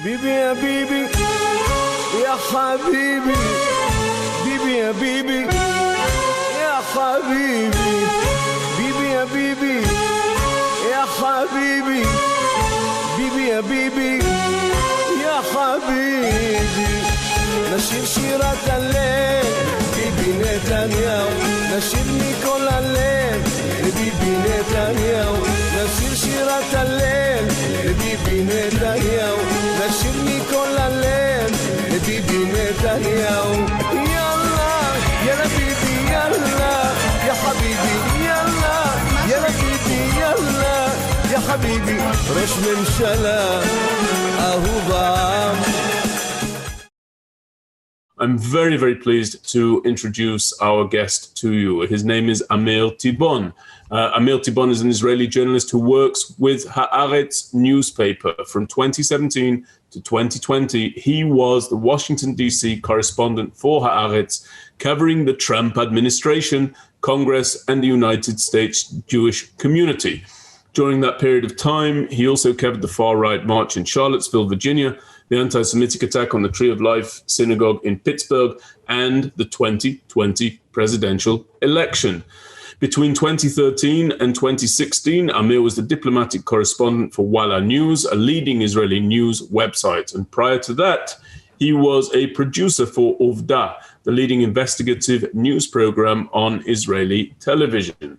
Bibi ya Bibi, ya Habibi, Bibi ya Bibi, ya Habibi, Bibi ya Bibi, ya Habibi, Bibi ya Bibi, ya Habibi. נשיר שירת הלב לביבי נתניהו, נשיר מכל הלב לביבי נתניהו, נשיר שירת הלב לביבי נתניהו, נשיר מכל הלב לביבי נתניהו. יאללה, יאללה ביבי, יאללה, יא חביבי, יאללה, יאללה ביבי, יאללה, יא חביבי, ראש ממשלה אהוב העם. I'm very, very pleased to introduce our guest to you. His name is Amir Tibon. Amir Tibon is an Israeli journalist who works with Haaretz newspaper. From 2017 to 2020, he was the Washington, D.C. correspondent for Haaretz, covering the Trump administration, Congress, and the United States Jewish community. During that period of time, he also covered the far-right march in Charlottesville, Virginia, the anti-Semitic attack on the Tree of Life synagogue in Pittsburgh, and the 2020 presidential election. Between 2013 and 2016, Amir was the diplomatic correspondent for Walla News, a leading Israeli news website. And prior to that, he was a producer for Ovda, the leading investigative news program on Israeli television.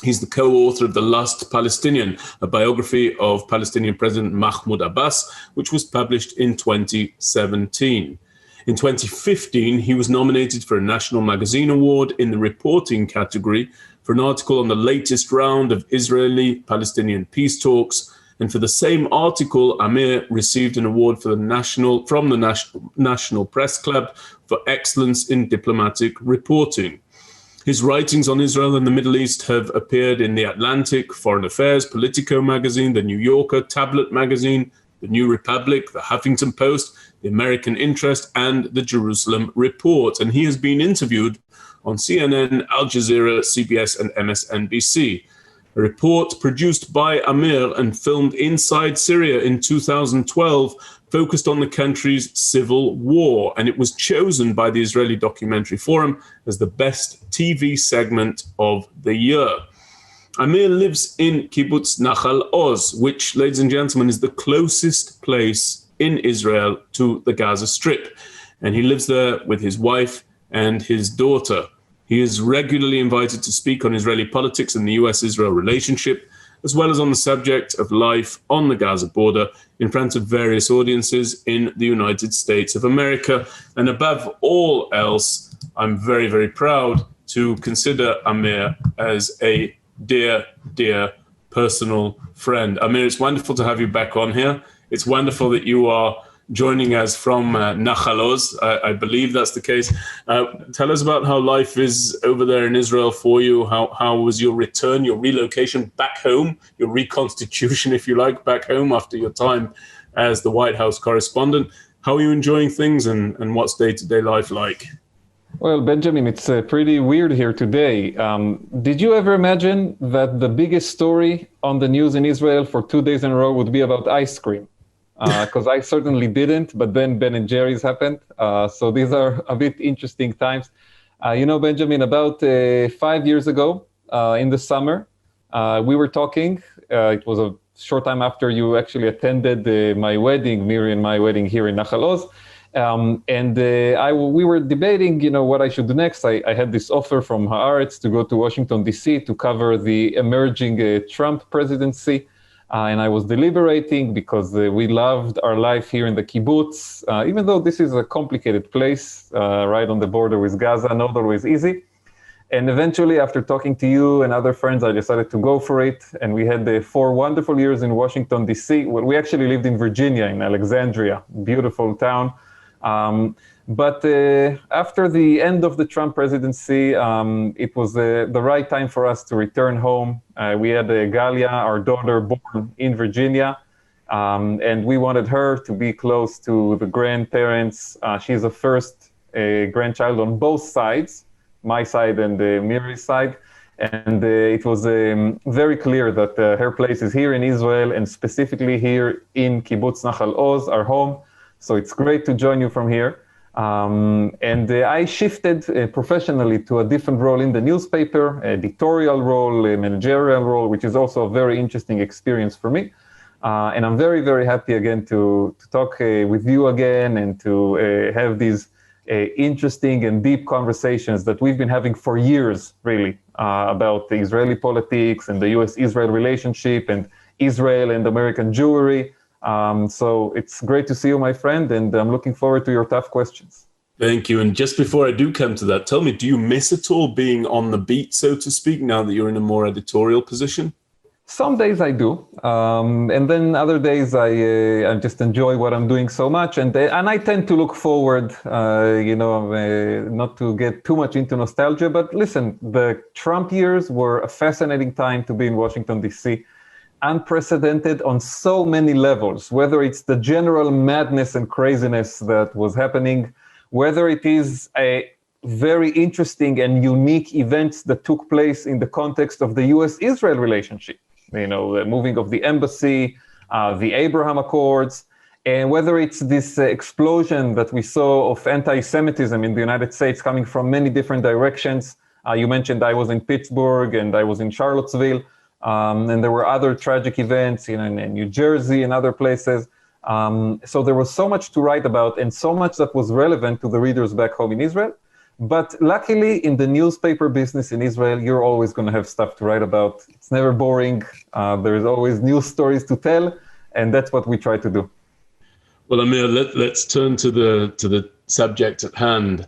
He's the co-author of The Last Palestinian, a biography of Palestinian President Mahmoud Abbas, which was published in 2017. In 2015, he was nominated for a National Magazine Award in the reporting category for an article on the latest round of Israeli-Palestinian peace talks. And for the same article, Amir received an award from the National Press Club for excellence in diplomatic reporting. His writings on Israel and the Middle East have appeared in The Atlantic, Foreign Affairs, Politico magazine, The New Yorker, Tablet magazine, The New Republic, The Huffington Post, The American Interest, and The Jerusalem Report. And he has been interviewed on CNN, Al Jazeera, CBS, and MSNBC. A report produced by Amir and filmed inside Syria in 2012 focused on the country's civil war, and it was chosen by the Israeli Documentary Forum as the best TV segment of the year. Amir lives in Kibbutz Nachal Oz, which, ladies and gentlemen, is the closest place in Israel to the Gaza Strip. And he lives there with his wife and his daughter. He is regularly invited to speak on Israeli politics and the US-Israel relationship, as well as on the subject of life on the Gaza border in front of various audiences in the United States of America. And above all else, I'm very, very proud to consider Amir as a dear, dear personal friend. Amir, it's wonderful to have you back on here. It's wonderful that you are joining us from Nachal Oz. I believe that's the case. Tell us about how life is over there in Israel for you. How was your return, your relocation back home, your reconstitution, if you like, back home after your time as the White House correspondent? How are you enjoying things, and what's day-to-day life like? Well, Benjamin, it's pretty weird here today. Did you ever imagine that the biggest story on the news in Israel for 2 days in a row would be about ice cream? Because I certainly didn't, but then Ben & Jerry's happened. So these are a bit interesting times. Benjamin, about 5 years ago in the summer, we were talking. It was a short time after you actually attended my wedding, Miri and my wedding here in Nachal Oz. We were debating, what I should do next. I had this offer from Haaretz to go to Washington, D.C. to cover the emerging Trump presidency. And I was deliberating because we loved our life here in the kibbutz, even though this is a complicated place, right on the border with Gaza, not always easy. And eventually, after talking to you and other friends, I decided to go for it. And we had 4 wonderful years in Washington, D.C. Well, we actually lived in Virginia, in Alexandria, beautiful town. But after the end of the Trump presidency, it was the right time for us to return home. We had Galia, our daughter, born in Virginia, and we wanted her to be close to the grandparents. She's the first grandchild on both sides, my side and Miri's side. And it was very clear that her place is here in Israel, and specifically here in Kibbutz Nachal Oz, our home. So it's great to join you from here. And I shifted professionally to a different role in the newspaper, editorial role, a managerial role, which is also a very interesting experience for me. And I'm very, very happy again to talk with you again and to have these interesting and deep conversations that we've been having for years, really, about the Israeli politics and the US-Israel relationship and Israel and American Jewry. So it's great to see you, my friend, and I'm looking forward to your tough questions. Thank you. And just before I do come to that, tell me, do you miss at all being on the beat, so to speak, now that you're in a more editorial position? Some days I do, and then other days I just enjoy what I'm doing so much, and I tend to look forward, not to get too much into nostalgia, but listen, the Trump years were a fascinating time to be in Washington, D.C., unprecedented on so many levels, whether it's the general madness and craziness that was happening, whether it is a very interesting and unique events that took place in the context of the US-Israel relationship. The moving of the embassy, the Abraham Accords, and whether it's this explosion that we saw of anti-Semitism in the United States coming from many different directions. You mentioned I was in Pittsburgh and I was in Charlottesville, and there were other tragic events in New Jersey and other places. So there was so much to write about and so much that was relevant to the readers back home in Israel. But luckily, in the newspaper business in Israel, you're always going to have stuff to write about. It's never boring. There's always news stories to tell, and that's what we try to do. Well, Amir, let's turn to the subject at hand.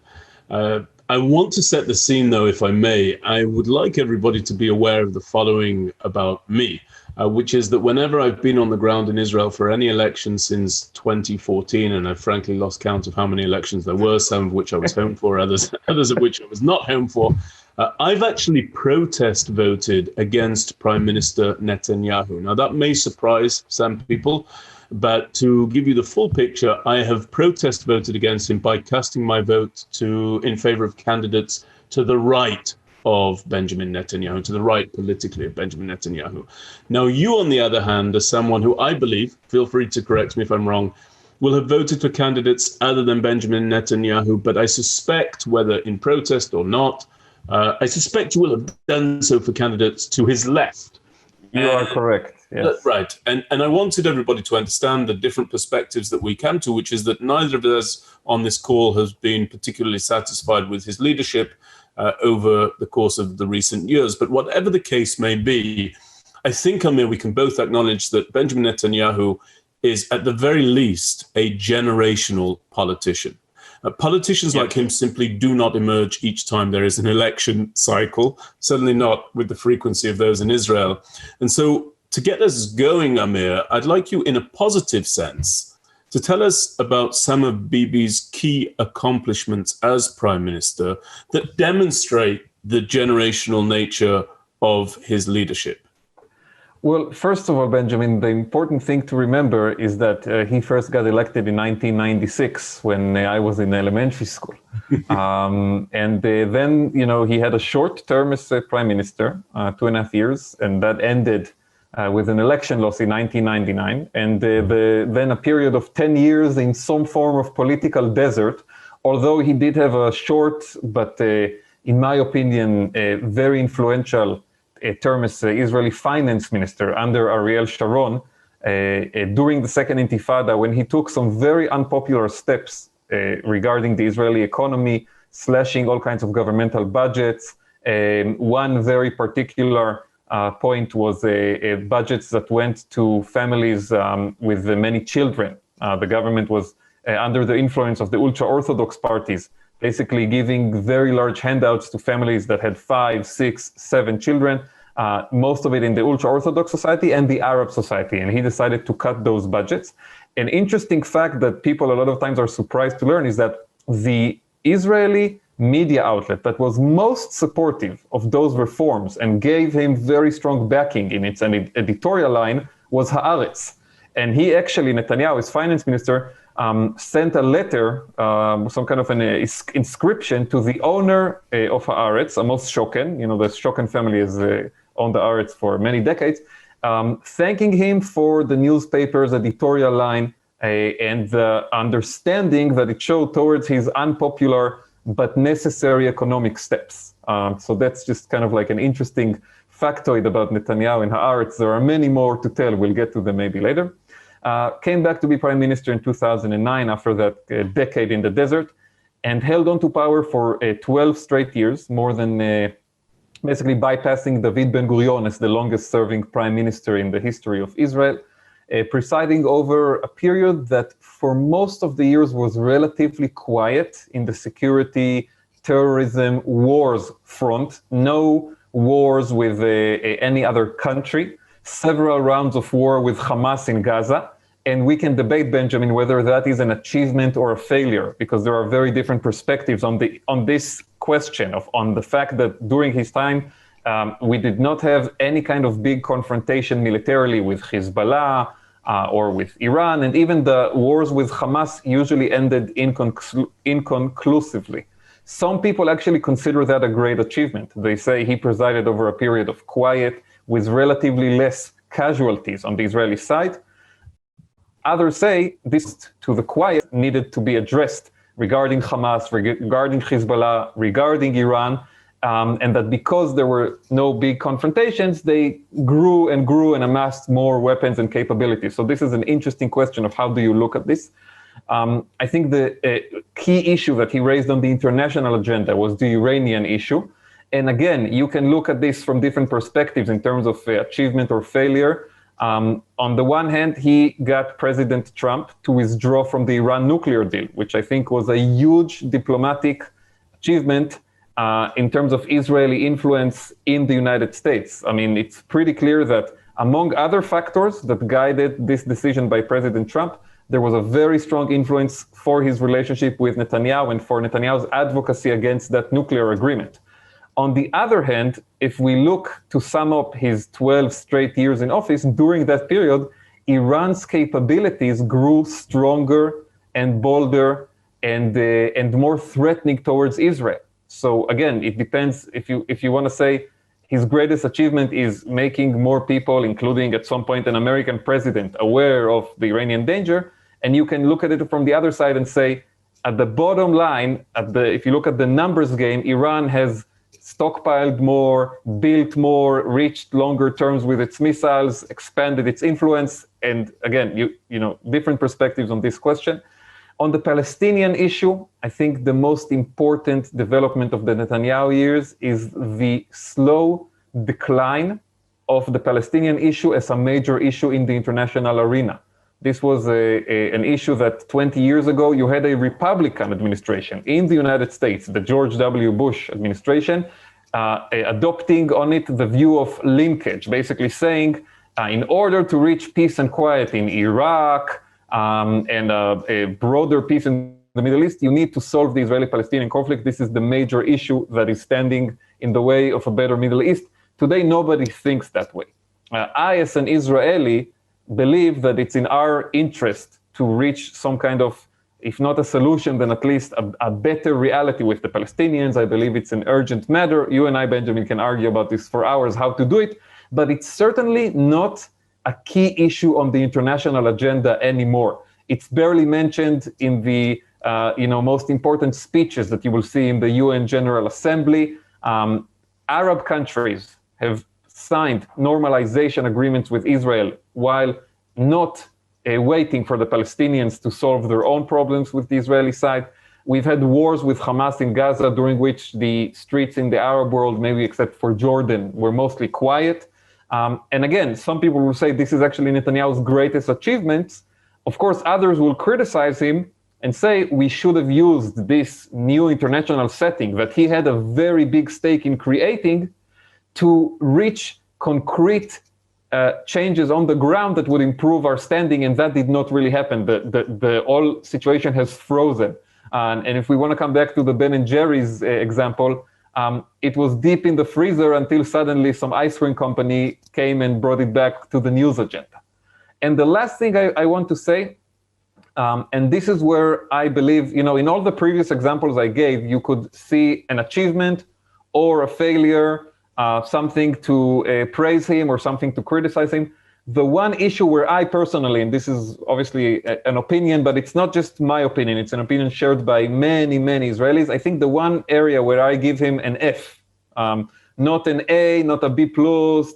I want to set the scene, though, if I may. I would like everybody to be aware of the following about me, which is that whenever I've been on the ground in Israel for any election since 2014, and I've frankly lost count of how many elections there were, some of which I was home for, others of which I was not home for, I've actually protest voted against Prime Minister Netanyahu. Now, that may surprise some people, but to give you the full picture, I have protest voted against him by casting my vote in favor of candidates to the right of Benjamin Netanyahu, to the right politically of Benjamin Netanyahu. Now, you, on the other hand, are someone who I believe, feel free to correct me if I'm wrong, will have voted for candidates other than Benjamin Netanyahu, but I suspect, whether in protest or not, I suspect you will have done so for candidates to his left. You are correct. Yes. Right. And I wanted everybody to understand the different perspectives that we come to, which is that neither of us on this call has been particularly satisfied with his leadership over the course of the recent years. But whatever the case may be, I think, Amir, we can both acknowledge that Benjamin Netanyahu is, at the very least, a generational politician. Politicians like him simply do not emerge each time there is an election cycle, certainly not with the frequency of those in Israel. And so to get us going, Amir, I'd like you, in a positive sense, to tell us about some of Bibi's key accomplishments as Prime Minister that demonstrate the generational nature of his leadership. Well, first of all, Benjamin, the important thing to remember is that he first got elected in 1996 when I was in elementary school. And then, he had a short term as Prime Minister, 2.5 years, and that ended with an election loss in 1999, and then a period of 10 years in some form of political desert, although he did have a short, but in my opinion, very influential term as Israeli finance minister under Ariel Sharon during the Second Intifada, when he took some very unpopular steps regarding the Israeli economy, slashing all kinds of governmental budgets. One very particular point was budgets that went to families with many children. The government was under the influence of the ultra-Orthodox parties, basically giving very large handouts to families that had 5, 6, 7 children, most of it in the ultra-Orthodox society and the Arab society. And he decided to cut those budgets. An interesting fact that people a lot of times are surprised to learn is that the Israeli media outlet that was most supportive of those reforms and gave him very strong backing in its editorial line was Haaretz. And he actually, Netanyahu, his finance minister, sent a letter, some kind of an inscription to the owner of Haaretz, Amos Shoken. The Shoken family has owned the Haaretz for many decades, thanking him for the newspaper's editorial line and the understanding that it showed towards his unpopular but necessary economic steps. So that's just kind of like an interesting factoid about Netanyahu and Haaretz. There are many more to tell. We'll get to them maybe later. Came back to be prime minister in 2009 after that decade in the desert, and held on to power for 12 straight years, more than basically bypassing David Ben-Gurion as the longest serving prime minister in the history of Israel, presiding over a period that for most of the years was relatively quiet in the security, terrorism, wars front. No wars with any other country. Several rounds of war with Hamas in Gaza, and we can debate, Benjamin, whether that is an achievement or a failure, because there are very different perspectives on this question on the fact that during his time we did not have any kind of big confrontation militarily with Hezbollah or with Iran, and even the wars with Hamas usually ended inconclusively. Some people actually consider that a great achievement. They say he presided over a period of quiet, with relatively less casualties on the Israeli side. Others say this, to the quiet, needed to be addressed regarding Hamas, regarding Hezbollah, regarding Iran, and that because there were no big confrontations, they grew and amassed more weapons and capabilities. So this is an interesting question of how do you look at this. I think the key issue that he raised on the international agenda was the Iranian issue. And again, you can look at this from different perspectives in terms of achievement or failure. On the one hand, he got President Trump to withdraw from the Iran nuclear deal, which I think was a huge diplomatic achievement in terms of Israeli influence in the United States. I mean, it's pretty clear that among other factors that guided this decision by President Trump, there was a very strong influence for his relationship with Netanyahu and for Netanyahu's advocacy against that nuclear agreement. On the other hand, if we look to sum up his 12 straight years in office, during that period, Iran's capabilities grew stronger and bolder and more threatening towards Israel. So again, it depends. If you want to say his greatest achievement is making more people, including at some point an American president, aware of the Iranian danger, and you can look at it from the other side and say, at the bottom line, if you look at the numbers game, Iran has stockpiled more, built more, reached longer terms with its missiles, expanded its influence, and again, you know, different perspectives on this question. On the Palestinian issue, I think the most important development of the Netanyahu years is the slow decline of the Palestinian issue as a major issue in the international arena. This was an issue that 20 years ago, you had a Republican administration in the United States, the George W. Bush administration, adopting on it the view of linkage, basically saying, in order to reach peace and quiet in Iraq and a broader peace in the Middle East, you need to solve the Israeli-Palestinian conflict. This is the major issue that is standing in the way of a better Middle East. Today, nobody thinks that way. I, as an Israeli, believe that it's in our interest to reach some kind of, if not a solution, then at least a better reality with the Palestinians. I believe it's an urgent matter. You and I, Benjamin, can argue about this for hours, how to do it, but it's certainly not a key issue on the international agenda anymore. It's barely mentioned in the most important speeches that you will see in the UN General Assembly. Arab countries have signed normalization agreements with Israel while not waiting for the Palestinians to solve their own problems with the Israeli side. We've had wars with Hamas in Gaza, during which the streets in the Arab world, maybe except for Jordan, were mostly quiet. And again, some people will say this is actually Netanyahu's greatest achievement. Of course, others will criticize him and say we should have used this new international setting that he had a very big stake in creating to reach concrete changes on the ground that would improve our standing, and that did not really happen. The whole situation has frozen. And if we want to come back to the Ben and Jerry's example, it was deep in the freezer until suddenly some ice cream company came and brought it back to the news agenda. And the last thing I want to say, and this is where I believe, in all the previous examples I gave, you could see an achievement or a failure, something to praise him or something to criticize him. The one issue where I personally, and this is obviously an opinion, but it's not just my opinion, it's an opinion shared by many, many Israelis. I think the one area where I give him an F, not an A, not a B+,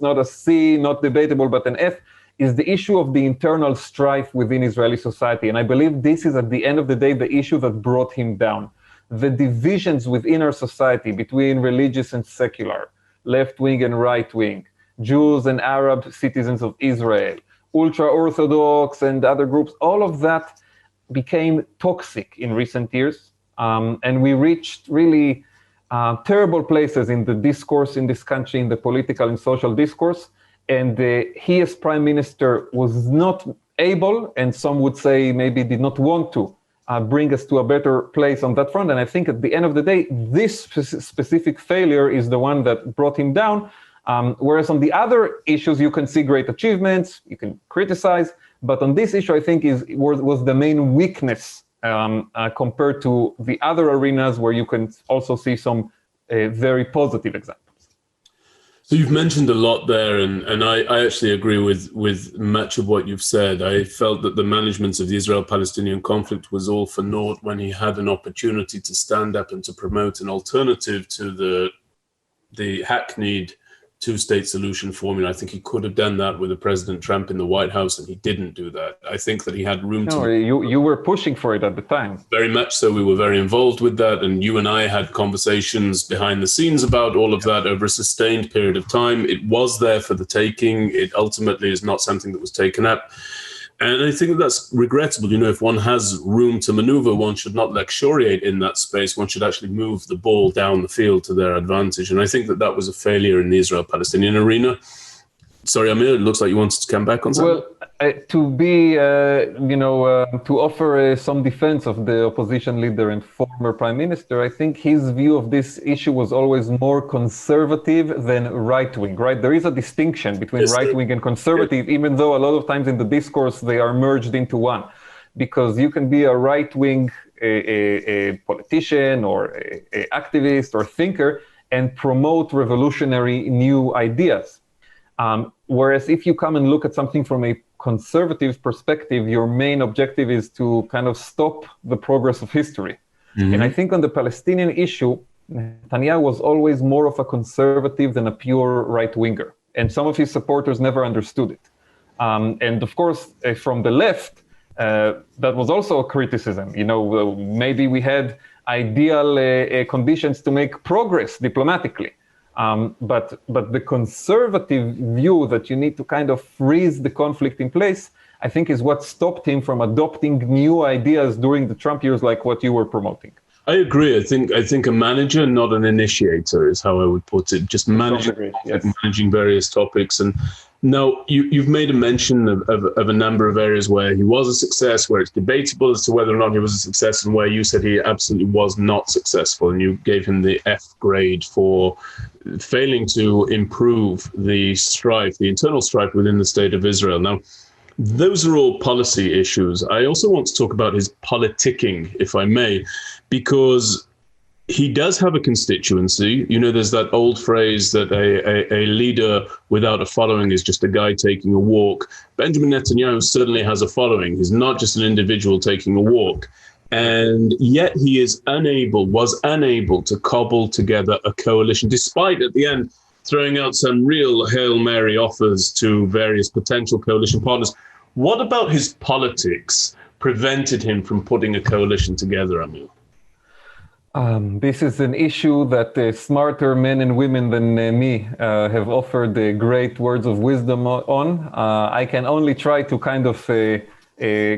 not a C, not debatable, but an F, is the issue of the internal strife within Israeli society. And I believe this is, at the end of the day, the issue that brought him down. The divisions within our society between religious and secular, left-wing and right-wing, Jews and Arab citizens of Israel, ultra-Orthodox and other groups, all of that became toxic in recent years. And we reached really terrible places in the discourse in this country, in the political and social discourse. And he, as prime minister, was not able, and some would say maybe did not want to, bring us to a better place on that front. And I think at the end of the day, this specific failure is the one that brought him down. Whereas on the other issues, you can see great achievements, you can criticize. But on this issue, I think was the main weakness compared to the other arenas where you can also see some very positive examples. So you've mentioned a lot there, and I actually agree with much of what you've said. I felt that the management of the Israel-Palestinian conflict was all for naught when he had an opportunity to stand up and to promote an alternative to the hackneyed two-state solution formula. I think he could have done that with President Trump in the White House, and he didn't do that. I think that he had room to... No, you were pushing for it at the time. Very much so. We were very involved with that, and you and I had conversations behind the scenes about all of that over a sustained period of time. It was there for the taking. It ultimately is not something that was taken up. And I think that that's regrettable. If one has room to maneuver, one should not luxuriate in that space. One should actually move the ball down the field to their advantage. And I think that that was a failure in the Israel-Palestinian arena. Sorry, Amir, it looks like you wanted to come back on something. Well, to offer some defense of the opposition leader and former prime minister, I think his view of this issue was always more conservative than right-wing, right? There is a distinction between right-wing and conservative, even though a lot of times in the discourse they are merged into one. Because you can be a right-wing a politician or a activist or thinker and promote revolutionary new ideas. Whereas if you come and look at something from a conservative perspective, your main objective is to kind of stop the progress of history. Mm-hmm. And I think on the Palestinian issue, Netanyahu was always more of a conservative than a pure right-winger. And some of his supporters never understood it. And of course, from the left, that was also a criticism. Maybe we had ideal conditions to make progress diplomatically. But the conservative view that you need to kind of freeze the conflict in place, I think is what stopped him from adopting new ideas during the Trump years, like what you were promoting. I agree. I think a manager, not an initiator, is how I would put it. Just managing various topics. And now you've made a mention of a number of areas where he was a success, where it's debatable as to whether or not he was a success, and where you said he absolutely was not successful, and you gave him the F grade for failing to improve the internal strife within the state of Israel. Now, those are all policy issues. I also want to talk about his politicking, if I may, because he does have a constituency. There's that old phrase that a leader without a following is just a guy taking a walk. Benjamin Netanyahu certainly has a following. He's not just an individual taking a walk. And yet he was unable to cobble together a coalition, despite at the end throwing out some real Hail Mary offers to various potential coalition partners. What about his politics prevented him from putting a coalition together, Amir? This is an issue that smarter men and women than me have offered great words of wisdom on. I can only try to kind of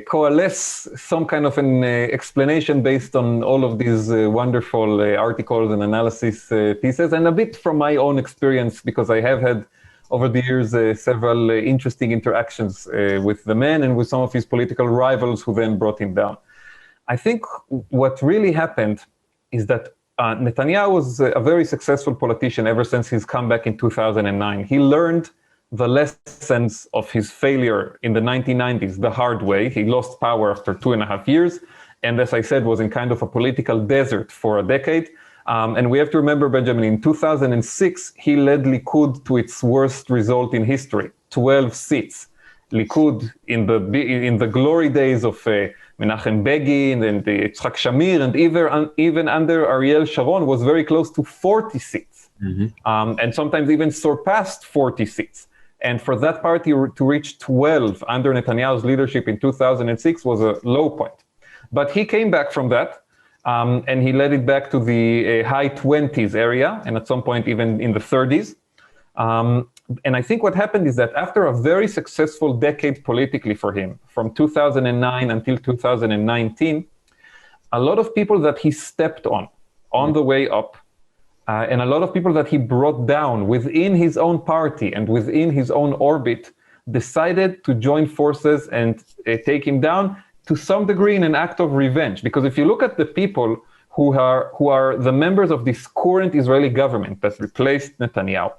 coalesce some kind of an explanation based on all of these wonderful articles and analysis pieces, and a bit from my own experience, because I have had over the years several interesting interactions with the man and with some of his political rivals who then brought him down. I think what really happened is that Netanyahu was a very successful politician ever since his comeback in 2009. He learned the lessons of his failure in the 1990s the hard way. He lost power after 2.5 years, and as I said, was in kind of a political desert for a decade. And we have to remember, Benjamin, in 2006, he led Likud to its worst result in history, 12 seats. Likud, in the glory days of Menachem Begin and Yitzhak Shamir, and even under Ariel Sharon, was very close to 40 seats, and sometimes even surpassed 40 seats. And for that party to reach 12 under Netanyahu's leadership in 2006 was a low point. But he came back from that, and he led it back to the high 20s area, and at some point even in the 30s. And I think what happened is that after a very successful decade politically for him, from 2009 until 2019, a lot of people that he stepped on the way up, and a lot of people that he brought down within his own party and within his own orbit decided to join forces and take him down to some degree in an act of revenge. Because if you look at the people who are the members of this current Israeli government that replaced Netanyahu,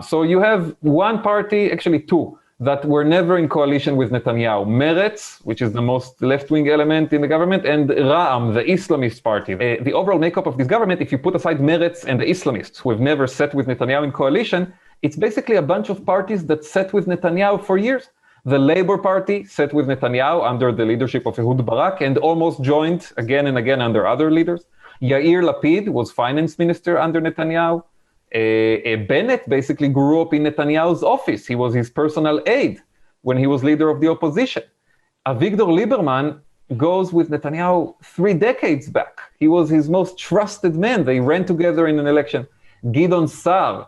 so you have one party, actually two, that were never in coalition with Netanyahu. Meretz, which is the most left-wing element in the government, and Ra'am, the Islamist party. The overall makeup of this government, if you put aside Meretz and the Islamists, who have never sat with Netanyahu in coalition, it's basically a bunch of parties that sat with Netanyahu for years. The Labour Party sat with Netanyahu under the leadership of Ehud Barak and almost joined again and again under other leaders. Yair Lapid was finance minister under Netanyahu. Bennett basically grew up in Netanyahu's office. He was his personal aide when he was leader of the opposition. Avigdor Lieberman goes with Netanyahu 3 decades back. He was his most trusted man. They ran together in an election. Gideon Sa'ar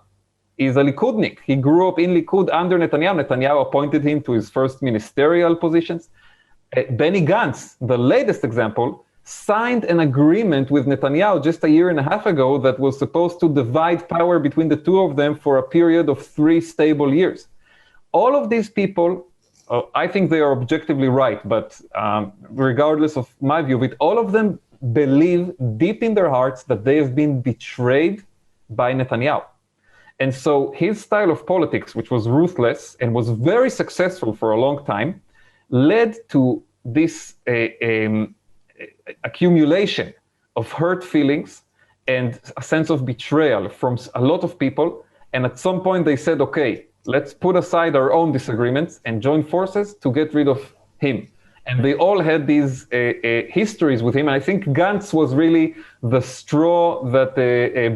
is a Likudnik. He grew up in Likud under Netanyahu. Netanyahu appointed him to his first ministerial positions. Benny Gantz, the latest example, signed an agreement with Netanyahu just 1.5 years ago that was supposed to divide power between the two of them for a period of 3 stable years. All of these people, I think they are objectively right, but regardless of my view of it, all of them believe deep in their hearts that they have been betrayed by Netanyahu. And so his style of politics, which was ruthless and was very successful for a long time, led to this accumulation of hurt feelings and a sense of betrayal from a lot of people. And at some point they said, okay, let's put aside our own disagreements and join forces to get rid of him. And they all had these histories with him. And I think Gantz was really the straw that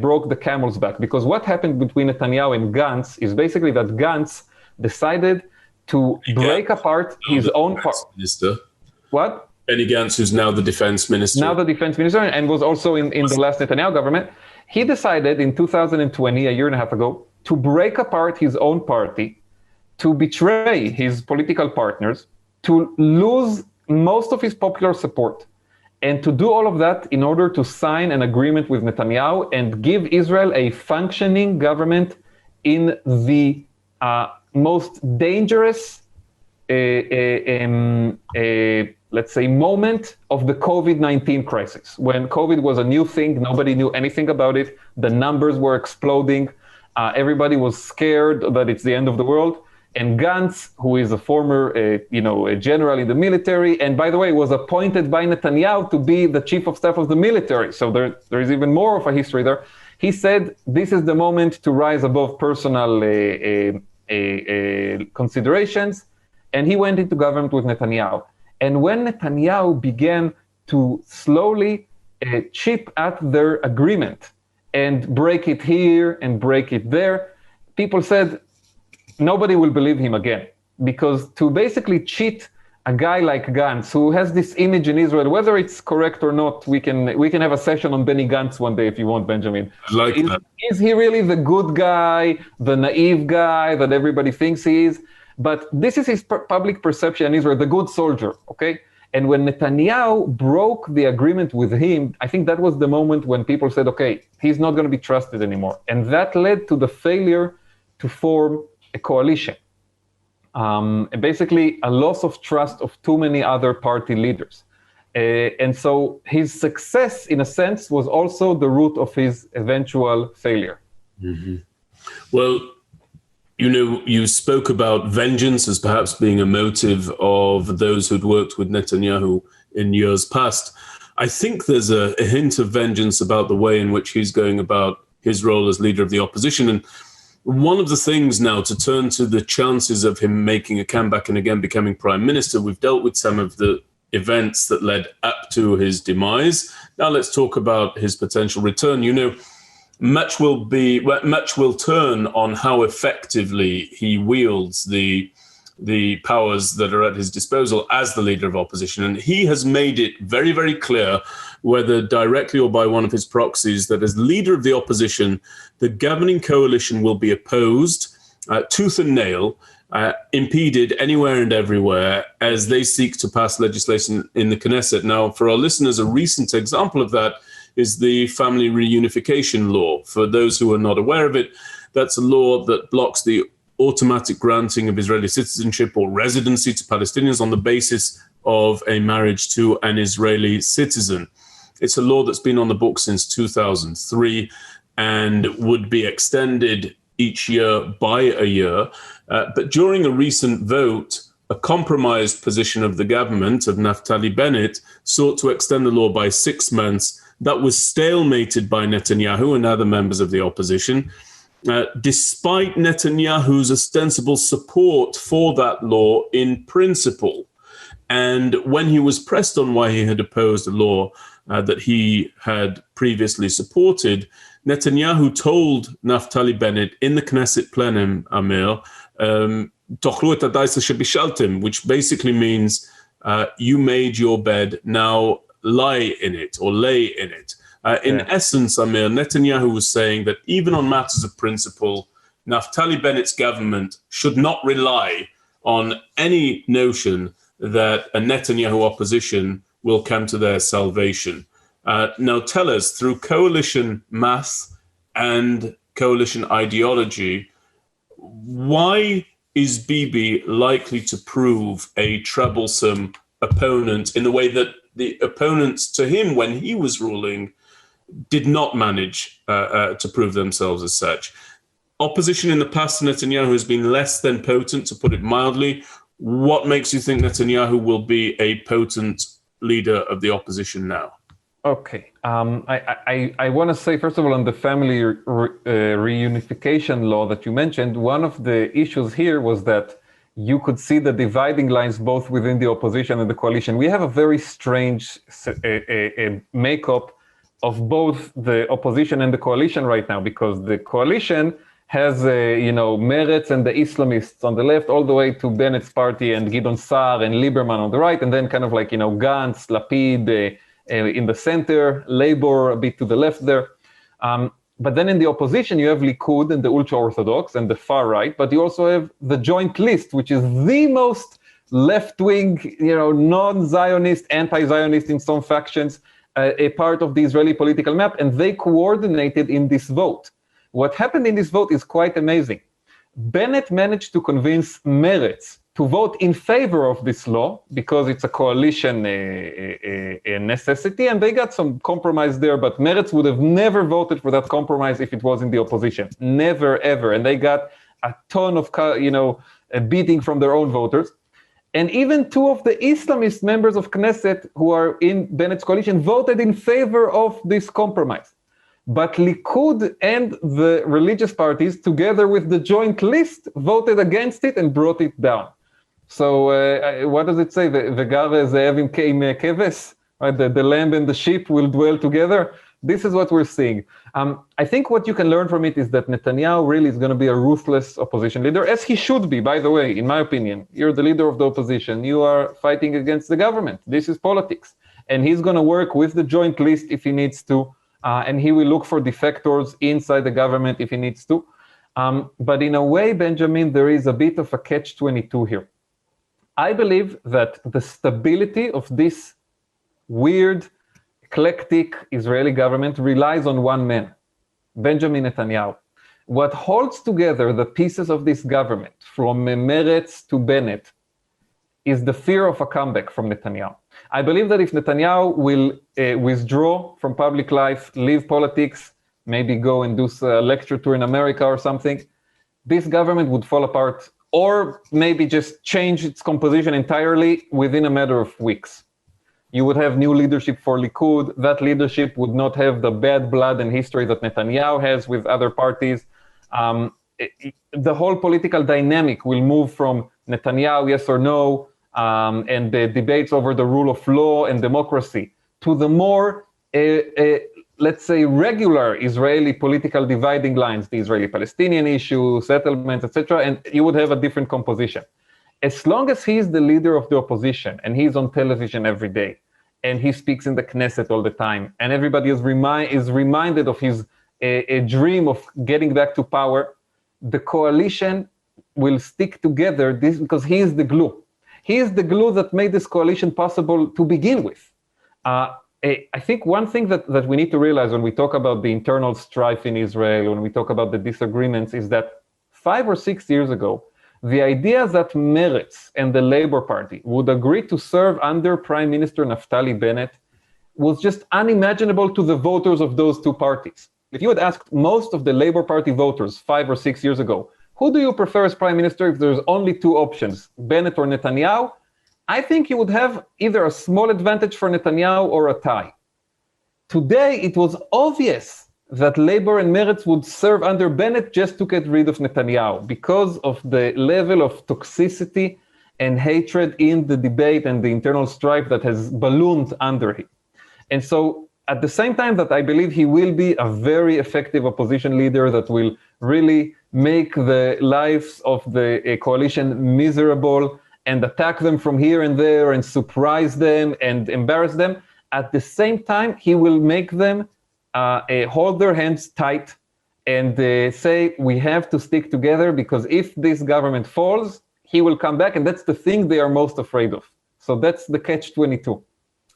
broke the camel's back. Because what happened between Netanyahu and Gantz is basically that Gantz decided to break apart his own minister. What? Benny Gantz, who's now the defense minister. Now the defense minister, and was also in the last Netanyahu government. He decided in 2020, 1.5 years ago, to break apart his own party, to betray his political partners, to lose most of his popular support, and to do all of that in order to sign an agreement with Netanyahu and give Israel a functioning government in the most dangerous let's say, moment of the COVID-19 crisis. When COVID was a new thing, nobody knew anything about it. The numbers were exploding. Everybody was scared that it's the end of the world. And Gantz, who is a former, a general in the military, and by the way, was appointed by Netanyahu to be the chief of staff of the military. So there is even more of a history there. He said, this is the moment to rise above personal considerations. And he went into government with Netanyahu. And when Netanyahu began to slowly chip at their agreement and break it here and break it there, people said, nobody will believe him again. Because to basically cheat a guy like Gantz, who has this image in Israel, whether it's correct or not, we can have a session on Benny Gantz one day if you want, Benjamin. I like that. Is he really the good guy, the naive guy that everybody thinks he is? But this is his public perception in Israel, the good soldier, okay? And when Netanyahu broke the agreement with him, I think that was the moment when people said, okay, he's not going to be trusted anymore. And that led to the failure to form a coalition. Basically, a loss of trust of too many other party leaders. And so his success, in a sense, was also the root of his eventual failure. Mm-hmm. Well, You spoke about vengeance as perhaps being a motive of those who'd worked with Netanyahu in years past. I think there's a hint of vengeance about the way in which he's going about his role as leader of the opposition. And one of the things now, to turn to the chances of him making a comeback and again becoming prime minister, we've dealt with some of the events that led up to his demise. Now let's talk about his potential return. Much will turn on how effectively he wields the powers that are at his disposal as the leader of opposition. And he has made it very, very clear, whether directly or by one of his proxies, that as leader of the opposition, the governing coalition will be opposed tooth and nail, impeded anywhere and everywhere as they seek to pass legislation in the Knesset. Now, for our listeners, a recent example of that is the family reunification law. For those who are not aware of it, that's a law that blocks the automatic granting of Israeli citizenship or residency to Palestinians on the basis of a marriage to an Israeli citizen. It's a law that's been on the books since 2003 and would be extended each year by a year. But during a recent vote, a compromised position of the government of Naftali Bennett sought to extend the law by 6 months. That was stalemated by Netanyahu and other members of the opposition, despite Netanyahu's ostensible support for that law in principle. And when he was pressed on why he had opposed a law that he had previously supported, Netanyahu told Naftali Bennett in the Knesset plenum, Amir, "Tochlu et hadaisa shebishaltem," which basically means you made your bed, now lie in it or lay in it. In essence, Amir, Netanyahu was saying that even on matters of principle, Naftali Bennett's government should not rely on any notion that a Netanyahu opposition will come to their salvation. Now tell us, through coalition math and coalition ideology, why is Bibi likely to prove a troublesome opponent in the way that the opponents to him when he was ruling did not manage to prove themselves as such? Opposition in the past to Netanyahu has been less than potent, to put it mildly. What makes you think Netanyahu will be a potent leader of the opposition now? Okay. I want to say, first of all, on the family reunification law that you mentioned, one of the issues here was that you could see the dividing lines both within the opposition and the coalition. We have a very strange makeup of both the opposition and the coalition right now, because the coalition has, Meretz and the Islamists on the left, all the way to Bennett's party and Gideon Saar and Lieberman on the right, and then kind of like, Gantz, Lapid in the center, Labor a bit to the left there. But then in the opposition, you have Likud and the ultra-Orthodox and the far right, but you also have the joint list, which is the most left-wing, non-Zionist, anti-Zionist in some factions, a part of the Israeli political map, and they coordinated in this vote. What happened in this vote is quite amazing. Bennett managed to convince Meretz to vote in favor of this law because it's a coalition necessity, and they got some compromise there, but Meretz would have never voted for that compromise if it was in the opposition. Never, ever. And they got a ton of, beating from their own voters. And even two of the Islamist members of Knesset who are in Bennett's coalition voted in favor of this compromise. But Likud and the religious parties, together with the joint list, voted against it and brought it down. So what does it say? Vegar ze'ev im keves, right? The lamb and the sheep will dwell together. This is what we're seeing. I think what you can learn from it is that Netanyahu really is going to be a ruthless opposition leader, as he should be, by the way, in my opinion. You're the leader of the opposition. You are fighting against the government. This is politics. And he's going to work with the joint list if he needs to. And he will look for defectors inside the government if he needs to. But in a way, Benjamin, there is a bit of a catch-22 here. I believe that the stability of this weird, eclectic Israeli government relies on one man, Benjamin Netanyahu. What holds together the pieces of this government, from Meretz to Bennett, is the fear of a comeback from Netanyahu. I believe that if Netanyahu will withdraw from public life, leave politics, maybe go and do a lecture tour in America or something, this government would fall apart or maybe just change its composition entirely within a matter of weeks. You would have new leadership for Likud. That leadership would not have the bad blood and history that Netanyahu has with other parties. The whole political dynamic will move from Netanyahu, yes or no, and the debates over the rule of law and democracy to the more, let's say, regular Israeli political dividing lines, the Israeli-Palestinian issue, settlements, etc., and you would have a different composition. As long as he is the leader of the opposition and he's on television every day and he speaks in the Knesset all the time and everybody is reminded of his a dream of getting back to power, the coalition will stick together because he is the glue. He is the glue that made this coalition possible to begin with. I think one thing that we need to realize when we talk about the internal strife in Israel, when we talk about the disagreements, is that 5 or 6 years ago, the idea that Meretz and the Labour Party would agree to serve under Prime Minister Naftali Bennett was just unimaginable to the voters of those two parties. If you had asked most of the Labour Party voters 5 or 6 years ago, who do you prefer as Prime Minister if there's only two options, Bennett or Netanyahu? I think you would have either a small advantage for Netanyahu or a tie. Today, it was obvious that Labour and Meretz would serve under Bennett just to get rid of Netanyahu because of the level of toxicity and hatred in the debate and the internal strife that has ballooned under him. And so at the same time that I believe he will be a very effective opposition leader that will really make the lives of the coalition miserable and attack them from here and there and surprise them and embarrass them, at the same time, he will make them hold their hands tight and say, we have to stick together because if this government falls, he will come back. And that's the thing they are most afraid of. So that's the catch-22.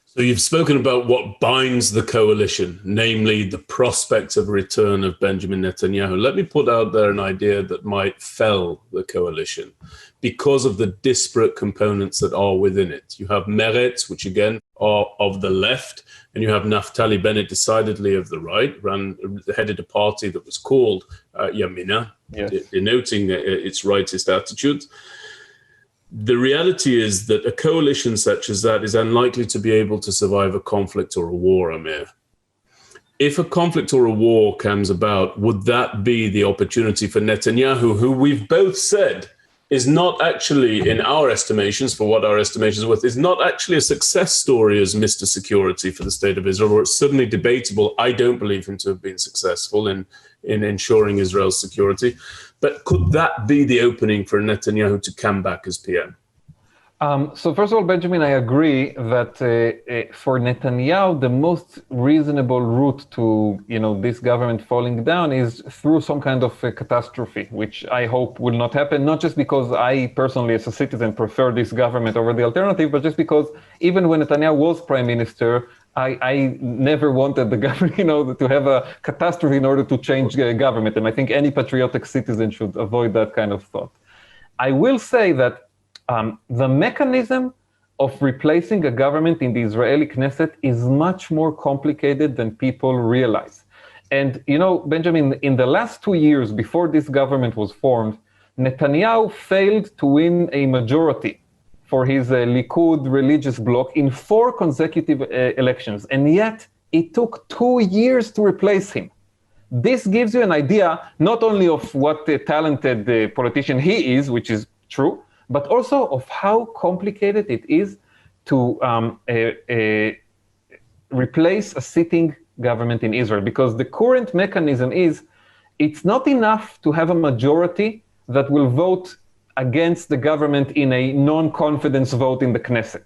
So you've spoken about what binds the coalition, namely the prospect of return of Benjamin Netanyahu. Let me put out there an idea that might fell the coalition because of the disparate components that are within it. You have Meretz, which again are of the left, and you have Naftali Bennett, decidedly of the right, headed a party that was called Yamina, yes, denoting its rightist attitude. The reality is that a coalition such as that is unlikely to be able to survive a conflict or a war, Amir. If a conflict or a war comes about, would that be the opportunity for Netanyahu, who we've both said is not actually, in our estimations, for what our estimations are worth, is not actually a success story as Mr. Security for the state of Israel, or it's certainly debatable. I don't believe him to have been successful in ensuring Israel's security. But could that be the opening for Netanyahu to come back as PM? So first of all, Benjamin, I agree that for Netanyahu, the most reasonable route to this government falling down is through some kind of catastrophe, which I hope will not happen, not just because I personally, as a citizen, prefer this government over the alternative, but just because even when Netanyahu was prime minister, I never wanted the government, to have a catastrophe in order to change the government. And I think any patriotic citizen should avoid that kind of thought. I will say that the mechanism of replacing a government in the Israeli Knesset is much more complicated than people realize. And, Benjamin, in the last 2 years before this government was formed, Netanyahu failed to win a majority for his Likud religious bloc in 4 consecutive elections. And yet it took 2 years to replace him. This gives you an idea not only of what a talented politician he is, which is true, but also of how complicated it is to replace a sitting government in Israel. Because the current mechanism is, it's not enough to have a majority that will vote against the government in a non-confidence vote in the Knesset.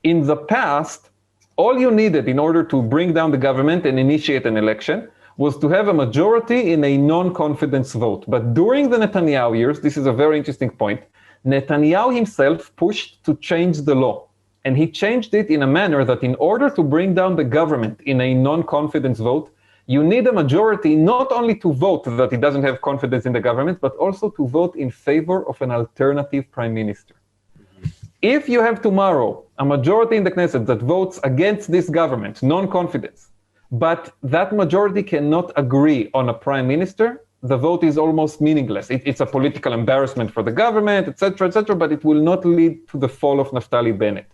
In the past, all you needed in order to bring down the government and initiate an election was to have a majority in a non-confidence vote. But during the Netanyahu years, this is a very interesting point, Netanyahu himself pushed to change the law. And he changed it in a manner that in order to bring down the government in a non-confidence vote, you need a majority not only to vote that he doesn't have confidence in the government, but also to vote in favor of an alternative prime minister. If you have tomorrow a majority in the Knesset that votes against this government, non-confidence, but that majority cannot agree on a prime minister, the vote is almost meaningless. It's a political embarrassment for the government, etc., but it will not lead to the fall of Naftali Bennett.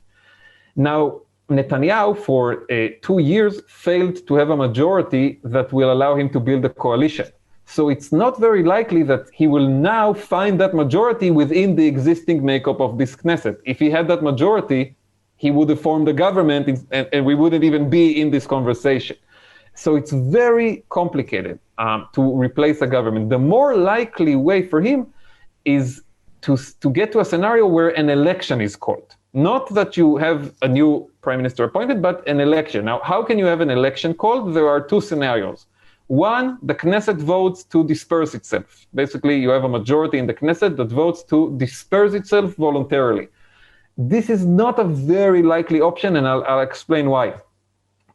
Now, Netanyahu, for 2 years, failed to have a majority that will allow him to build a coalition. So it's not very likely that he will now find that majority within the existing makeup of this Knesset. If he had that majority, he would have formed a government, and we wouldn't even be in this conversation. So it's very complicated to replace a government. The more likely way for him is to get to a scenario where an election is called. Not that you have a new prime minister appointed, but an election. Now, how can you have an election called? There are two scenarios. One, the Knesset votes to disperse itself. Basically, you have a majority in the Knesset that votes to disperse itself voluntarily. This is not a very likely option, and I'll explain why.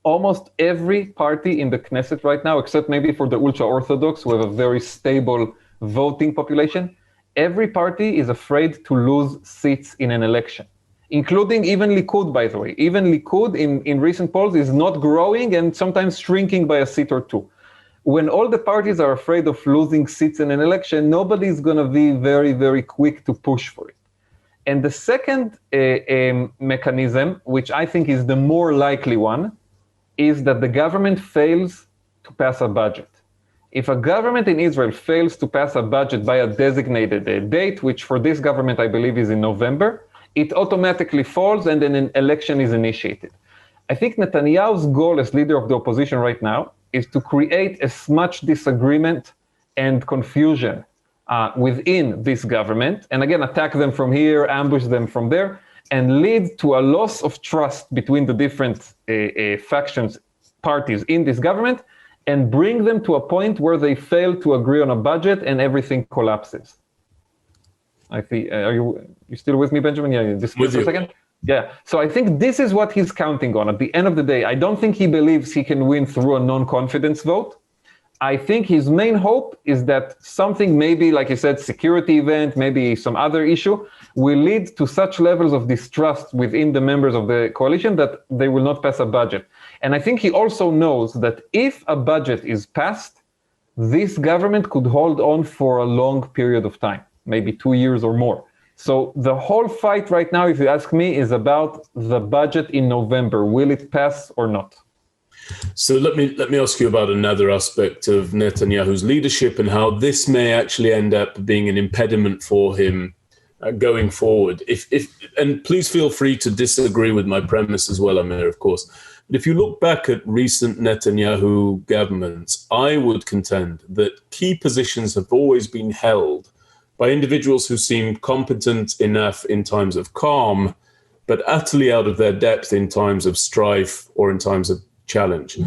Almost every party in the Knesset right now, except maybe for the ultra-Orthodox, who have a very stable voting population, every party is afraid to lose seats in an election, including even Likud, by the way. Even Likud in recent polls is not growing and sometimes shrinking by a seat or two. When all the parties are afraid of losing seats in an election, nobody is going to be very, very quick to push for it. And the second mechanism, which I think is the more likely one, is that the government fails to pass a budget. If a government in Israel fails to pass a budget by a designated date, which for this government I believe is in November, it automatically falls and then an election is initiated. I think Netanyahu's goal as leader of the opposition right now is to create as much disagreement and confusion within this government, and again, attack them from here, ambush them from there, and lead to a loss of trust between the different factions, parties in this government, and bring them to a point where they fail to agree on a budget and everything collapses. I think, are you still with me, Benjamin? Yeah, just for a second. Yeah, so I think this is what he's counting on. At the end of the day, I don't think he believes he can win through a non-confidence vote. I think his main hope is that something, maybe, like you said, security event, maybe some other issue, will lead to such levels of distrust within the members of the coalition that they will not pass a budget. And I think he also knows that if a budget is passed, this government could hold on for a long period of time, maybe 2 years or more. So the whole fight right now, if you ask me, is about the budget in November. Will it pass or not? So let me ask you about another aspect of Netanyahu's leadership and how this may actually end up being an impediment for him going forward. And please feel free to disagree with my premise as well, Amir, of course. But if you look back at recent Netanyahu governments, I would contend that key positions have always been held by individuals who seem competent enough in times of calm, but utterly out of their depth in times of strife or in times of challenge.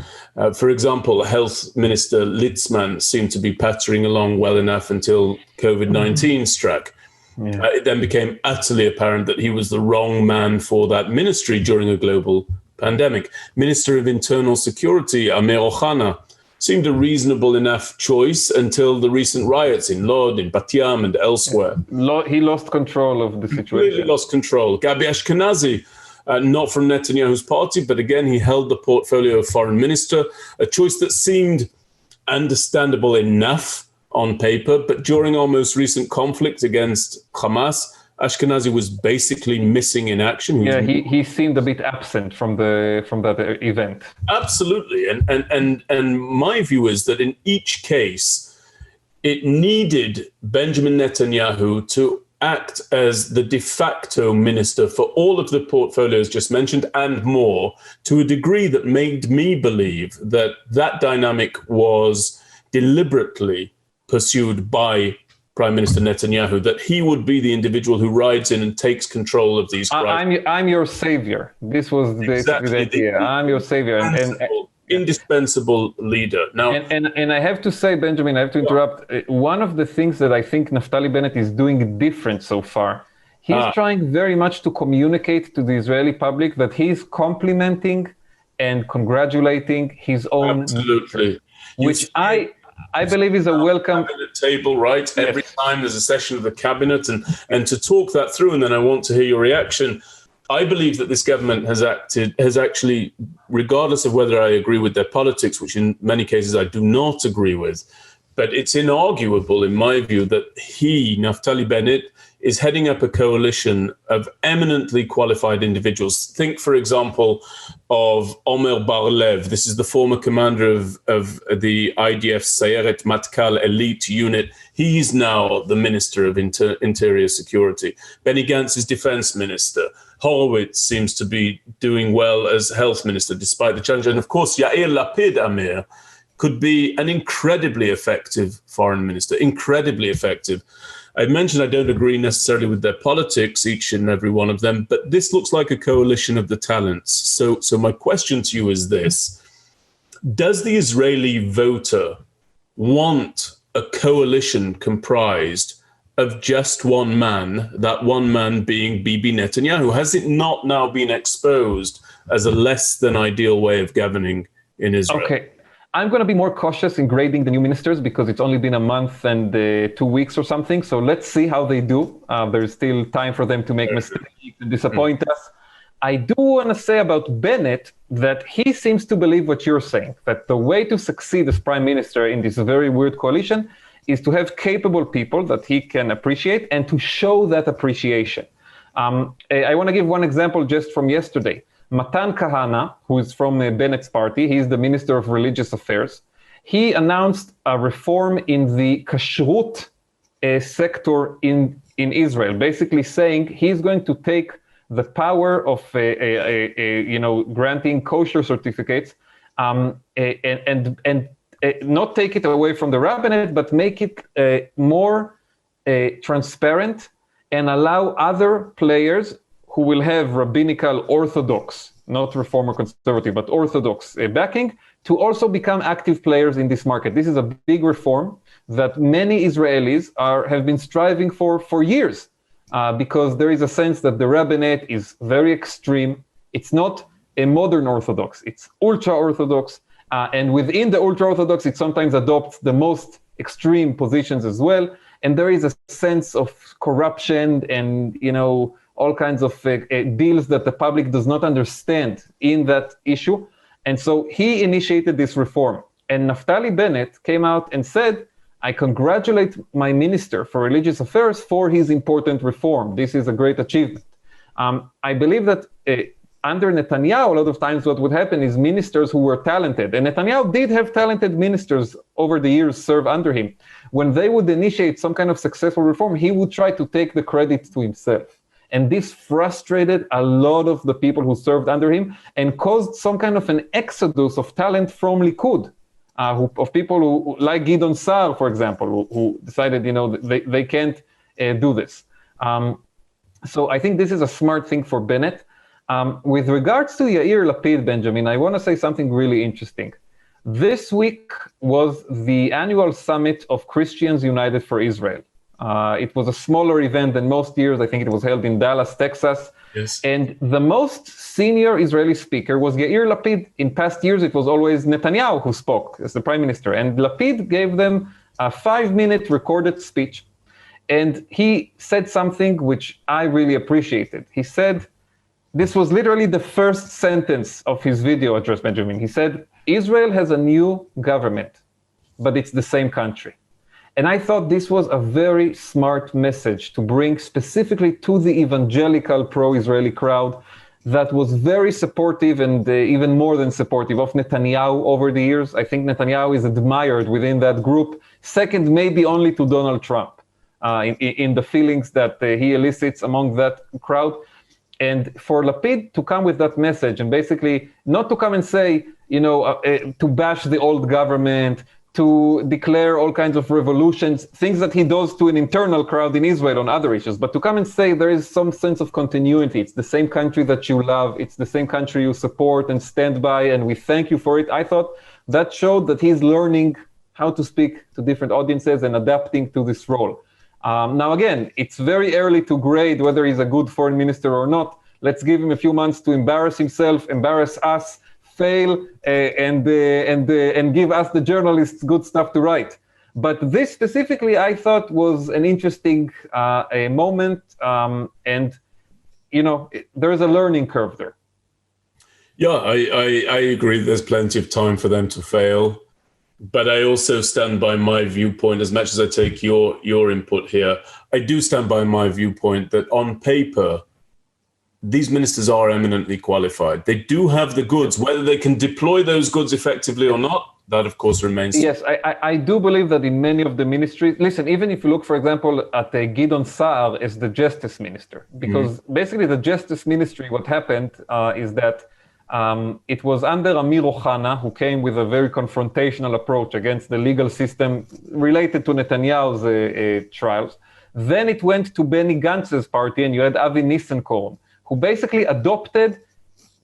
For example, Health Minister Litzman seemed to be pattering along well enough until COVID-19 struck. Yeah. It then became utterly apparent that he was the wrong man for that ministry during a global pandemic. Minister of Internal Security, Amir Ohana, seemed a reasonable enough choice until the recent riots in Lod, in Bat Yam, and elsewhere. He lost control of the situation. Completely lost control. Gabi Ashkenazi, not from Netanyahu's party, but again, he held the portfolio of foreign minister, a choice that seemed understandable enough on paper, but during our most recent conflict against Hamas, Ashkenazi was basically missing in action. He seemed a bit absent from that event. Absolutely, and my view is that in each case, it needed Benjamin Netanyahu to act as the de facto minister for all of the portfolios just mentioned and more, to a degree that made me believe that that dynamic was deliberately pursued by Prime Minister Netanyahu, that he would be the individual who rides in and takes control of these crises. I'm your savior. This was the idea. I'm your savior. Indispensable leader. Now, and I have to say, Benjamin, I have to interrupt. One of the things that I think Naftali Bennett is doing different so far, he's trying very much to communicate to the Israeli public that he's complimenting and congratulating his own ministry, which I believe is a welcome cabinet table, right? Yes. Every time there's a session of the cabinet, and to talk that through, and then I want to hear your reaction. I believe that this government has actually, regardless of whether I agree with their politics, which in many cases I do not agree with, But it's inarguable, in my view, that he, Naftali Bennett, is heading up a coalition of eminently qualified individuals. Think, for example, of Omer Bar-Lev. This is the former commander of the IDF Sayeret Matkal elite unit. He's now the Minister of Interior Security. Benny Gantz is defense minister. Horowitz seems to be doing well as health minister, despite the challenge. And of course, Yair Lapid, Amir, could be an incredibly effective foreign minister, incredibly effective. I mentioned I don't agree necessarily with their politics, each and every one of them, but this looks like a coalition of the talents. So my question to you is this: does the Israeli voter want a coalition comprised of just one man, that one man being Bibi Netanyahu? Has it not now been exposed as a less than ideal way of governing in Israel? Okay. I'm going to be more cautious in grading the new ministers because it's only been a month and 2 weeks or something. So let's see how they do. There's still time for them to make mistakes and disappoint us. I do want to say about Bennett that he seems to believe what you're saying, that the way to succeed as prime minister in this very weird coalition is to have capable people that he can appreciate and to show that appreciation. I want to give one example just from yesterday. Matan Kahana, who is from Bennett's party, he's the Minister of Religious Affairs. He announced a reform in the kashrut sector in Israel, basically saying he's going to take the power of granting kosher certificates and not take it away from the rabbinate, but make it more transparent and allow other players who will have rabbinical orthodox, not reform or conservative, but orthodox backing, to also become active players in this market. This is a big reform that many Israelis have been striving for years, because there is a sense that the rabbinate is very extreme. It's not a modern Orthodox, it's ultra-Orthodox, and within the ultra-Orthodox, it sometimes adopts the most extreme positions as well, and there is a sense of corruption and, all kinds of deals that the public does not understand in that issue. And so he initiated this reform. And Naftali Bennett came out and said, I congratulate my minister for religious affairs for his important reform. This is a great achievement. I believe that under Netanyahu, a lot of times what would happen is ministers who were talented, and Netanyahu did have talented ministers over the years serve under him. When they would initiate some kind of successful reform, he would try to take the credit to himself. And this frustrated a lot of the people who served under him and caused some kind of an exodus of talent from Likud, of people who, like Gideon Sa'ar, for example, who decided, they can't do this. So I think this is a smart thing for Bennett. With regards to Yair Lapid, Benjamin, I want to say something really interesting. This week was the annual summit of Christians United for Israel. It was a smaller event than most years. I think it was held in Dallas, Texas. Yes. And the most senior Israeli speaker was Yair Lapid. In past years, it was always Netanyahu who spoke as the prime minister. And Lapid gave them a 5-minute recorded speech. And he said something which I really appreciated. He said, this was literally the first sentence of his video address, Benjamin. He said, Israel has a new government, but it's the same country. And I thought this was a very smart message to bring specifically to the evangelical pro-Israeli crowd that was very supportive and even more than supportive of Netanyahu over the years. I think Netanyahu is admired within that group, second maybe only to Donald Trump in the feelings that he elicits among that crowd. And for Lapid to come with that message and basically not to come and say, to bash the old government, to declare all kinds of revolutions, things that he does to an internal crowd in Israel on other issues, but to come and say there is some sense of continuity. It's the same country that you love. It's the same country you support and stand by, and we thank you for it. I thought that showed that he's learning how to speak to different audiences and adapting to this role. Now, again, it's very early to grade whether he's a good foreign minister or not. Let's give him a few months to embarrass himself, embarrass us, fail, and give us, the journalists, good stuff to write. But this specifically, I thought, was an interesting moment, and there is a learning curve there. Yeah, I agree. There's plenty of time for them to fail. But I also stand by my viewpoint, as much as I take your input here. I do stand by my viewpoint that on paper, these ministers are eminently qualified. They do have the goods. Whether they can deploy those goods effectively or not, that of course remains. Yes, I do believe that in many of the ministries, listen, even if you look, for example, at Gideon Saar as the justice minister, because basically the justice ministry, what happened is that it was under Amir Ohana, who came with a very confrontational approach against the legal system related to Netanyahu's trials. Then it went to Benny Gantz's party, and you had Avi Nissenkorn, who basically adopted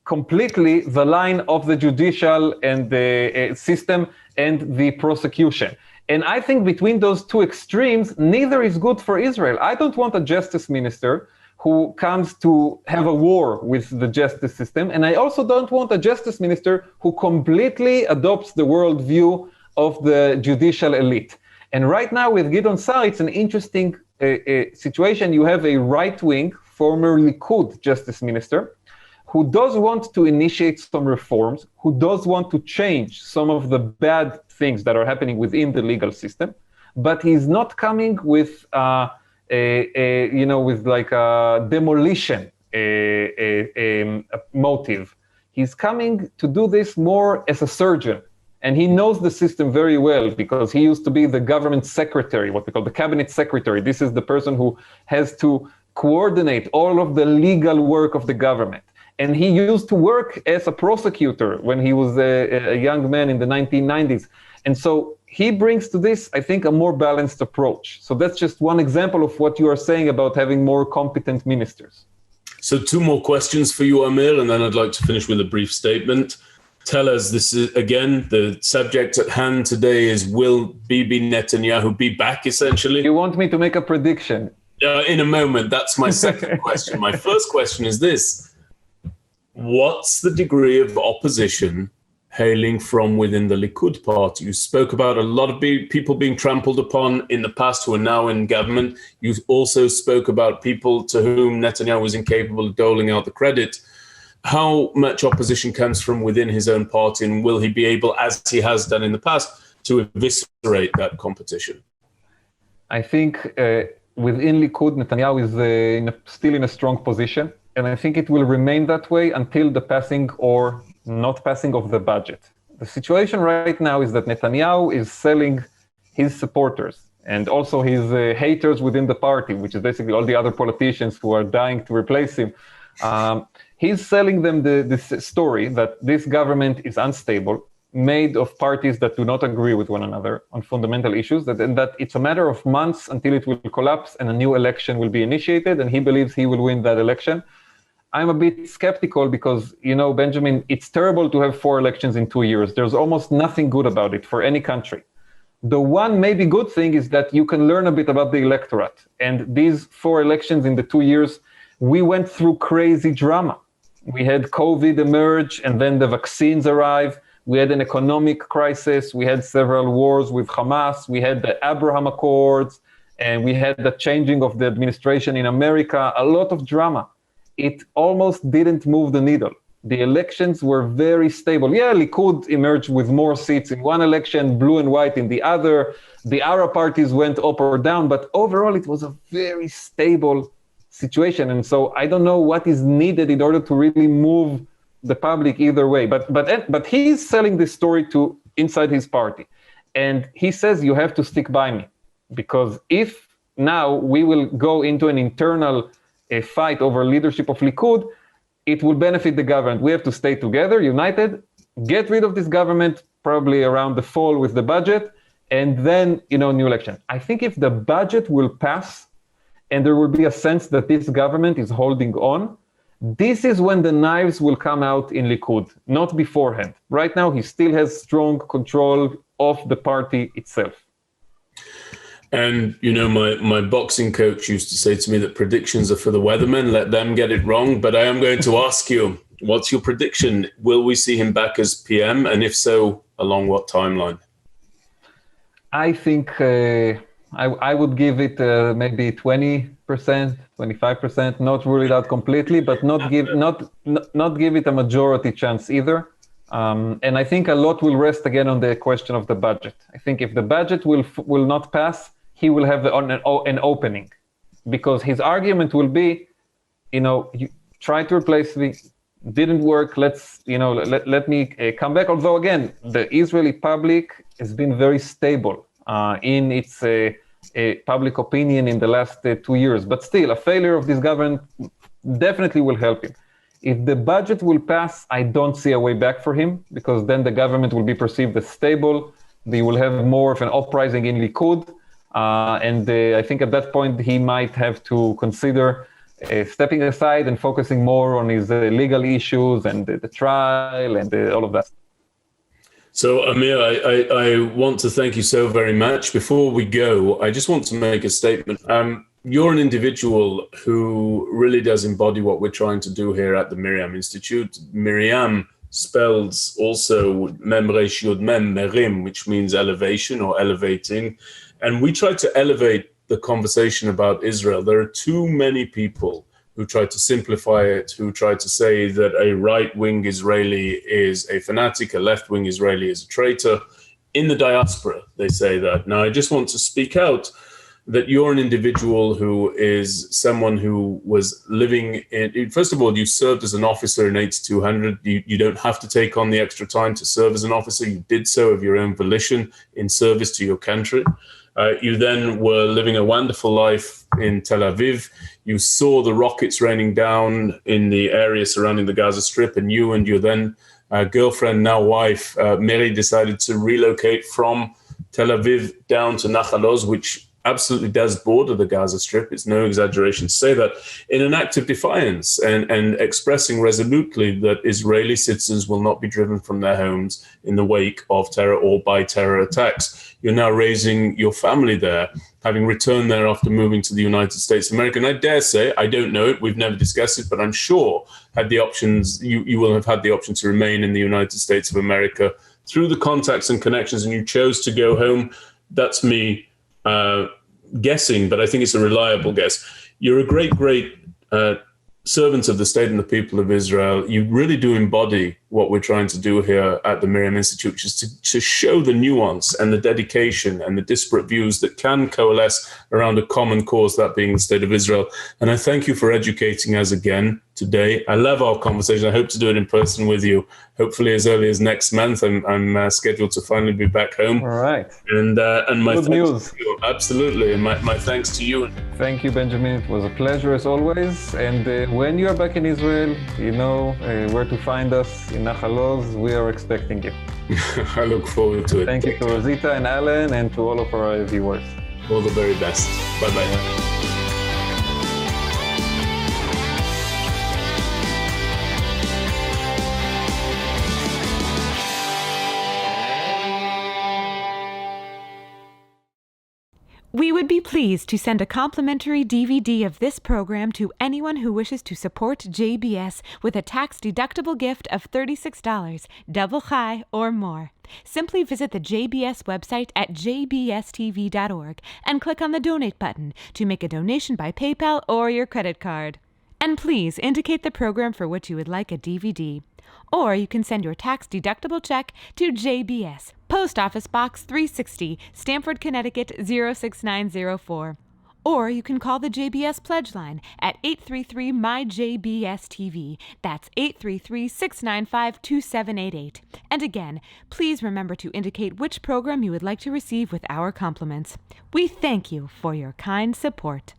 completely the line of the judicial and the system and the prosecution. And I think between those two extremes, neither is good for Israel. I don't want a justice minister who comes to have a war with the justice system. And I also don't want a justice minister who completely adopts the worldview of the judicial elite. And right now with Gideon Saar, it's an interesting situation. You have a right-wing, former Likud justice minister, who does want to initiate some reforms, who does want to change some of the bad things that are happening within the legal system, but he's not coming with with like a demolition motive. He's coming to do this more as a surgeon. And he knows the system very well because he used to be the government secretary, what we call the cabinet secretary. This is the person who has to coordinate all of the legal work of the government. And he used to work as a prosecutor when he was a young man in the 1990s. And so he brings to this, I think, a more balanced approach. So that's just one example of what you are saying about having more competent ministers. So 2 more questions for you, Amir, and then I'd like to finish with a brief statement. Tell us, this is, again, the subject at hand today is, will Bibi Netanyahu be back, essentially? You want me to make a prediction? In a moment. That's my second question. My first question is this. What's the degree of opposition hailing from within the Likud party? You spoke about a lot of people being trampled upon in the past who are now in government. You also spoke about people to whom Netanyahu was incapable of doling out the credit. How much opposition comes from within his own party, and will he be able, as he has done in the past, to eviscerate that competition? I think within Likud, Netanyahu is still in a strong position. And I think it will remain that way until the passing or not passing of the budget. The situation right now is that Netanyahu is selling his supporters and also his haters within the party, which is basically all the other politicians who are dying to replace him. He's selling them this story that this government is unstable, made of parties that do not agree with one another on fundamental issues, and that it's a matter of months until it will collapse and a new election will be initiated, and he believes he will win that election. I'm a bit skeptical because, Benjamin, it's terrible to have 4 elections in 2 years. There's almost nothing good about it for any country. The one maybe good thing is that you can learn a bit about the electorate. And these 4 elections in the 2 years, we went through crazy drama. We had COVID emerge, and then the vaccines arrive. We had an economic crisis. We had several wars with Hamas. We had the Abraham Accords, and we had the changing of the administration in America. A lot of drama. It almost didn't move the needle. The elections were very stable. Yeah, Likud emerged with more seats in one election, blue and white in the other. The Arab parties went up or down, but overall it was a very stable situation. And so I don't know what is needed in order to really move the public either way. But he's selling this story to inside his party. And he says, you have to stick by me. Because if now we will go into an internal fight over leadership of Likud, it will benefit the government. We have to stay together, united, get rid of this government probably around the fall with the budget, and then, new election. I think if the budget will pass and there will be a sense that this government is holding on, this is when the knives will come out in Likud, not beforehand. Right now, he still has strong control of the party itself. And, my boxing coach used to say to me that predictions are for the weathermen, let them get it wrong. But I am going to ask you, what's your prediction? Will we see him back as PM? And if so, along what timeline? I think I would give it maybe 20%, 25%, not rule it out completely, but not give it a majority chance either. And I think a lot will rest again on the question of the budget. I think if the budget will not pass, he will have an opening, because his argument will be, you try to replace me, didn't work. Let me come back. Although again, the Israeli public has been very stable in its public opinion in the last 2 years. But still, a failure of this government definitely will help him. If the budget will pass, I don't see a way back for him, because then the government will be perceived as stable. They will have more of an uprising in Likud. And I think at that point, he might have to consider stepping aside and focusing more on his legal issues and the trial and all of that. So, Amir, I want to thank you so very much. Before we go, I just want to make a statement. You're an individual who really does embody what we're trying to do here at the MirYam Institute. MirYam spells also Mem Resh Yud Mem, Merim, which means elevation or elevating. And we try to elevate the conversation about Israel. There are too many people who try to simplify it, who try to say that a right-wing Israeli is a fanatic, a left-wing Israeli is a traitor. In the diaspora, they say that. Now, I just want to speak out that you're an individual who is someone who was living in, first of all, you served as an officer in 8200. You don't have to take on the extra time to serve as an officer. You did so of your own volition in service to your country. You then were living a wonderful life in Tel Aviv. You saw the rockets raining down in the area surrounding the Gaza Strip, and you and your then girlfriend, now wife, Miri, decided to relocate from Tel Aviv down to Nachal Oz, which absolutely does border the Gaza Strip. It's no exaggeration to say that, in an act of defiance and expressing resolutely that Israeli citizens will not be driven from their homes in the wake of terror or by terror attacks. You're now raising your family there, having returned there after moving to the United States of America. And I dare say, I don't know it, we've never discussed it, but I'm sure had the options, you will have had the option to remain in the United States of America through the contacts and connections, and you chose to go home. That's me guessing, but I think it's a reliable guess. You're a great servant of the state and the people of Israel. You really do embody what we're trying to do here at the MirYam Institute, which is to show the nuance and the dedication and the disparate views that can coalesce around a common cause, that being the state of Israel. And I thank you for educating us again today. I love our conversation. I hope to do it in person with you, hopefully as early as next month. I'm scheduled to finally be back home. All right. And my good news. To you. Absolutely. And my thanks to you. Thank you, Benjamin. It was a pleasure as always. And when you are back in Israel, you know where to find us in Nachal Oz. We are expecting you. I look forward to it. Thank you to Rosita and Alan and to all of our viewers. All the very best. Bye-bye. We would be pleased to send a complimentary DVD of this program to anyone who wishes to support JBS with a tax-deductible gift of $36, double chai or more. Simply visit the JBS website at jbstv.org and click on the Donate button to make a donation by PayPal or your credit card. And please indicate the program for which you would like a DVD. Or you can send your tax-deductible check to JBS, Post Office Box 360, Stamford, Connecticut 06904. Or you can call the JBS Pledge Line at 833-MY-JBS-TV. That's 833-695-2788. And again, please remember to indicate which program you would like to receive with our compliments. We thank you for your kind support.